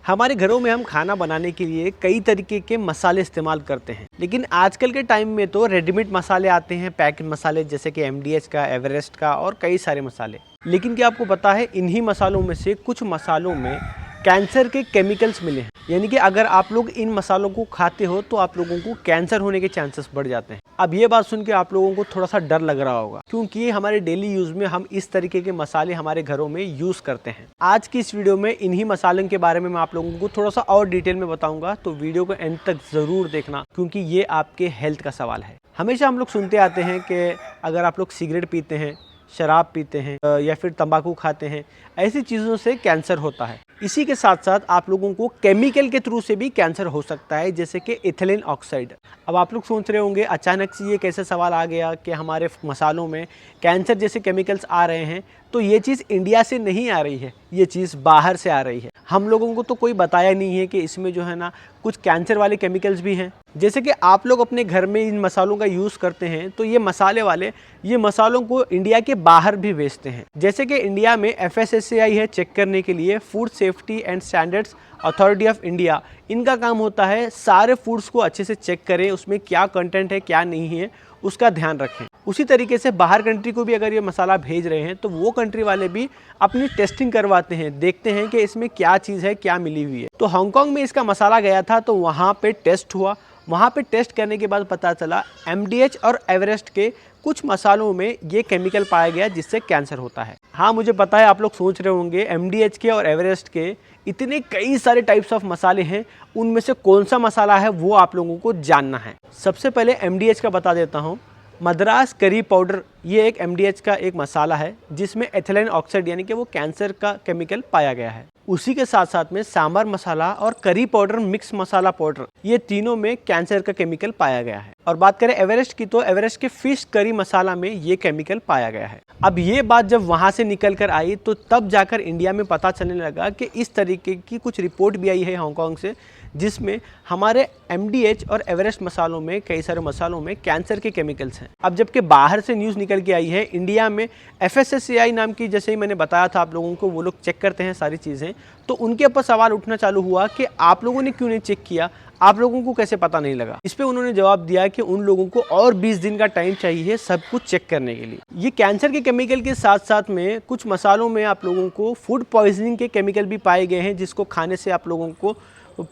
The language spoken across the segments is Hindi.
हमारे घरों में हम खाना बनाने के लिए कई तरीके के मसाले इस्तेमाल करते हैं, लेकिन आजकल के टाइम में तो रेडीमेड मसाले आते हैं, पैकेट मसाले जैसे कि एमडीएच का, एवरेस्ट का और कई सारे मसाले। लेकिन क्या आपको पता है इन्हीं मसालों में से कुछ मसालों में कैंसर के केमिकल्स मिले हैं, यानी कि अगर आप लोग इन मसालों को खाते हो तो आप लोगों को कैंसर होने के चांसेस बढ़ जाते हैं। अब ये बात सुन के आप लोगों को थोड़ा सा डर लग रहा होगा, क्योंकि हमारे डेली यूज में हम इस तरीके के मसाले हमारे घरों में यूज करते हैं। आज की इस वीडियो में इन्हीं मसालों के बारे में मैं आप लोगों को थोड़ा सा और डिटेल में बताऊंगा, तो वीडियो को एंड तक जरूर देखना, क्योंकि ये आपके हेल्थ का सवाल है। हमेशा हम लोग सुनते आते हैं कि अगर आप लोग सिगरेट पीते हैं, शराब पीते हैं या फिर तंबाकू खाते हैं, ऐसी चीज़ों से कैंसर होता है। इसी के साथ साथ आप लोगों को केमिकल के थ्रू से भी कैंसर हो सकता है, जैसे कि इथिलीन ऑक्साइड। अब आप लोग सोच रहे होंगे अचानक से ये कैसे सवाल आ गया कि हमारे मसालों में कैंसर जैसे केमिकल्स आ रहे हैं। तो ये चीज़ इंडिया से नहीं आ रही है, ये चीज़ बाहर से आ रही है। हम लोगों को तो कोई बताया नहीं है कि इसमें जो है ना कुछ कैंसर वाले केमिकल्स भी हैं। जैसे कि आप लोग अपने घर में इन मसालों का यूज़ करते हैं, तो ये मसाले वाले ये मसालों को इंडिया के बाहर भी बेचते हैं। जैसे कि इंडिया में FSSAI है चेक करने के लिए, food safety and standards authority of India. इनका काम होता है सारे फूड्स को अच्छे से चेक करें, उसमें क्या कंटेंट है क्या नहीं है उसका ध्यान रखें। उसी तरीके से बाहर कंट्री को भी अगर ये मसाला भेज रहे हैं तो वो कंट्री वाले भी अपनी टेस्टिंग करवाते हैं, देखते हैं कि इसमें क्या चीज़ है, क्या मिली हुई है। तो हांगकांग में इसका मसाला गया था, तो वहाँ पे टेस्ट हुआ। वहाँ पे टेस्ट करने के बाद पता चला MDH और एवरेस्ट के कुछ मसालों में ये केमिकल पाया गया जिससे कैंसर होता है। हाँ, मुझे पता है आप लोग सोच रहे होंगे MDH के और एवरेस्ट के इतने कई सारे टाइप्स ऑफ मसाले हैं, उनमें से कौन सा मसाला है वो आप लोगों को जानना है। सबसे पहले MDH का बता देता हूँ। मद्रास करी पाउडर ये एक MDH का एक मसाला है जिसमें इथिलीन ऑक्साइड यानी कि वो कैंसर का केमिकल पाया गया है। उसी के साथ साथ में सांबर मसाला और करी पाउडर मिक्स मसाला पाउडर, ये तीनों में कैंसर का केमिकल पाया गया है। और बात करें एवरेस्ट की, तो एवरेस्ट के फिश करी मसाला में ये केमिकल पाया गया है। अब ये बात जब वहां से निकल कर आई तो तब जाकर इंडिया में पता चलने लगा कि इस तरीके की कुछ रिपोर्ट भी आई है हांगकांग से, जिसमें हमारे MDH और एवरेस्ट मसालों में, कई सारे मसालों में कैंसर के केमिकल्स हैं। अब जबकि बाहर से न्यूज़ निकल के आई है, इंडिया में FSSAI नाम की, जैसे ही मैंने बताया था आप लोगों को, वो लोग चेक करते हैं सारी चीज़ें, तो उनके ऊपर सवाल उठना चालू हुआ कि आप लोगों ने क्यों नहीं चेक किया, आप लोगों को कैसे पता नहीं लगा। इस पे उन्होंने जवाब दिया कि उन लोगों को और 20 दिन का टाइम चाहिए सब कुछ चेक करने के लिए। ये कैंसर के केमिकल के साथ साथ में कुछ मसालों में आप लोगों को फूड पॉइजनिंग के केमिकल भी पाए गए हैं, जिसको खाने से आप लोगों को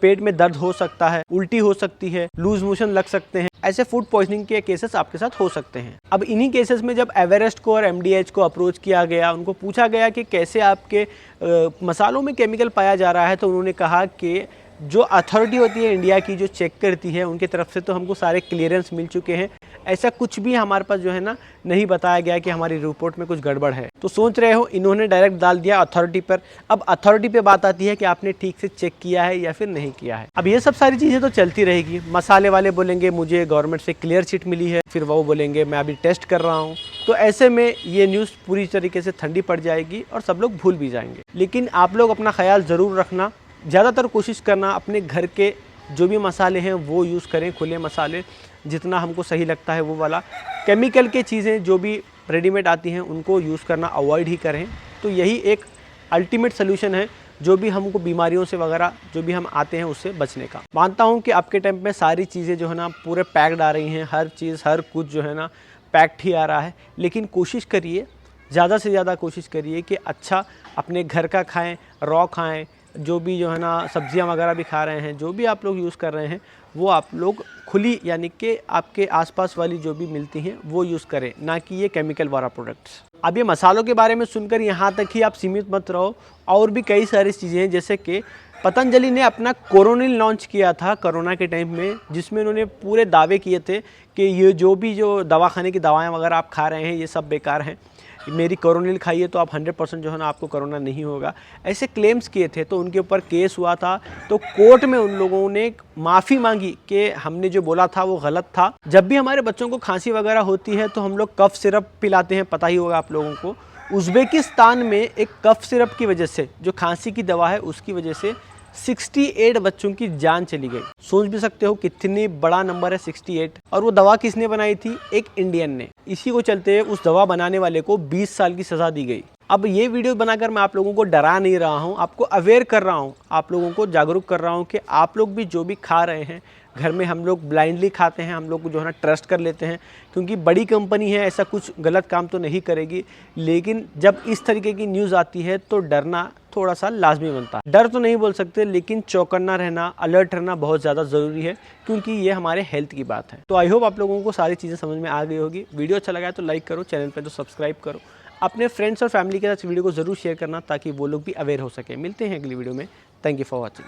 पेट में दर्द हो सकता है, उल्टी हो सकती है, लूज मोशन लग सकते हैं। ऐसे फूड पॉइजनिंग के केसेस आपके साथ हो सकते हैं। अब इन्हीं केसेस में जब एवरेस्ट को और MDH को अप्रोच किया गया, उनको पूछा गया कि कैसे आपके मसालों में केमिकल पाया जा रहा है, तो उन्होंने कहा कि जो अथॉरिटी होती है इंडिया की, जो चेक करती है, उनकी तरफ से तो हमको सारे क्लियरेंस मिल चुके हैं। ऐसा कुछ भी हमारे पास जो है ना नहीं बताया गया कि हमारी रिपोर्ट में कुछ गड़बड़ है। तो सोच रहे हो, इन्होंने डायरेक्ट डाल दिया अथॉरिटी पर। अब अथॉरिटी पे बात आती है कि आपने ठीक से चेक किया है या फिर नहीं किया है। अब ये सब सारी चीज़ें तो चलती रहेगी। मसाले वाले बोलेंगे मुझे गवर्नमेंट से क्लियर चिट मिली है, फिर वो बोलेंगे मैं अभी टेस्ट कर रहा हूँ। तो ऐसे में ये न्यूज़ पूरी तरीके से ठंडी पड़ जाएगी और सब लोग भूल भी जाएंगे। लेकिन आप लोग अपना ख्याल ज़रूर रखना, ज़्यादातर कोशिश करना अपने घर के जो भी मसाले हैं वो यूज़ करें, खुले मसाले, जितना हमको सही लगता है वो वाला। केमिकल के चीज़ें जो भी रेडीमेड आती हैं उनको यूज़ करना अवॉइड ही करें। तो यही एक अल्टीमेट सोल्यूशन है जो भी हमको बीमारियों से वगैरह जो भी हम आते हैं उससे बचने का। मानता हूँ कि आपके टाइम में सारी चीज़ें जो है ना पूरे पैक्ड आ रही हैं, हर चीज़ हर कुछ जो है ना पैक्ड ही आ रहा है, लेकिन कोशिश करिए, ज़्यादा से ज़्यादा कोशिश करिए कि अच्छा अपने घर का खाएँ, रॉ खाएँ। जो भी जो है ना सब्जियां वगैरह भी खा रहे हैं, जो भी आप लोग यूज़ कर रहे हैं, वो आप लोग खुली यानी कि आपके आसपास वाली जो भी मिलती हैं वो यूज़ करें, ना कि ये केमिकल वाला प्रोडक्ट्स। अब ये मसालों के बारे में सुनकर यहाँ तक ही आप सीमित मत रहो, और भी कई सारी चीज़ें हैं। जैसे कि पतंजलि ने अपना कोरोनिल लॉन्च किया था कोरोना के टाइम में, जिसमें उन्होंने पूरे दावे किए थे कि ये जो दवाखाने की दवाएँ वगैरह आप खा रहे हैं ये सब बेकार हैं, मेरी कोरोनिल खाइए तो आप 100% जो है ना आपको कोरोना नहीं होगा, ऐसे क्लेम्स किए थे। तो उनके ऊपर केस हुआ था, तो कोर्ट में उन लोगों ने माफ़ी मांगी कि हमने जो बोला था वो गलत था। जब भी हमारे बच्चों को खांसी वगैरह होती है तो हम लोग कफ सिरप पिलाते हैं, पता ही होगा आप लोगों को। उज़्बेकिस्तान में एक कफ सिरप की वजह से, जो खांसी की दवा है उसकी वजह से 68 बच्चों की जान चली गई। सोच भी सकते हो कितनी बड़ा नंबर है 68। और वो दवा किसने बनाई थी? एक इंडियन ने। इसी को चलते उस दवा बनाने वाले को 20 साल की सज़ा दी गई। अब ये वीडियो बनाकर मैं आप लोगों को डरा नहीं रहा हूँ, आपको अवेयर कर रहा हूँ, आप लोगों को जागरूक कर रहा हूँ कि आप लोग भी जो भी खा रहे हैं, घर में हम लोग ब्लाइंडली खाते हैं, हम लोग जो है ना ट्रस्ट कर लेते हैं क्योंकि बड़ी कंपनी है, ऐसा कुछ गलत काम तो नहीं करेगी। लेकिन जब इस तरीके की न्यूज़ आती है तो डरना थोड़ा सा लाजमी बनता है। डर तो नहीं बोल सकते, लेकिन चौकन्ना रहना, अलर्ट रहना बहुत ज़्यादा ज़रूरी है क्योंकि ये हमारे हेल्थ की बात है। तो आई होप आप लोगों को सारी चीज़ें समझ में आ गई होगी। वीडियो अच्छा लगा है तो लाइक करो, चैनल पर तो सब्सक्राइब करो, अपने फ्रेंड्स और फैमिली के साथ वीडियो को ज़रूर शेयर करना ताकि वो लोग भी अवेयर हो सके। मिलते हैं अगली वीडियो में। Thank you for watching.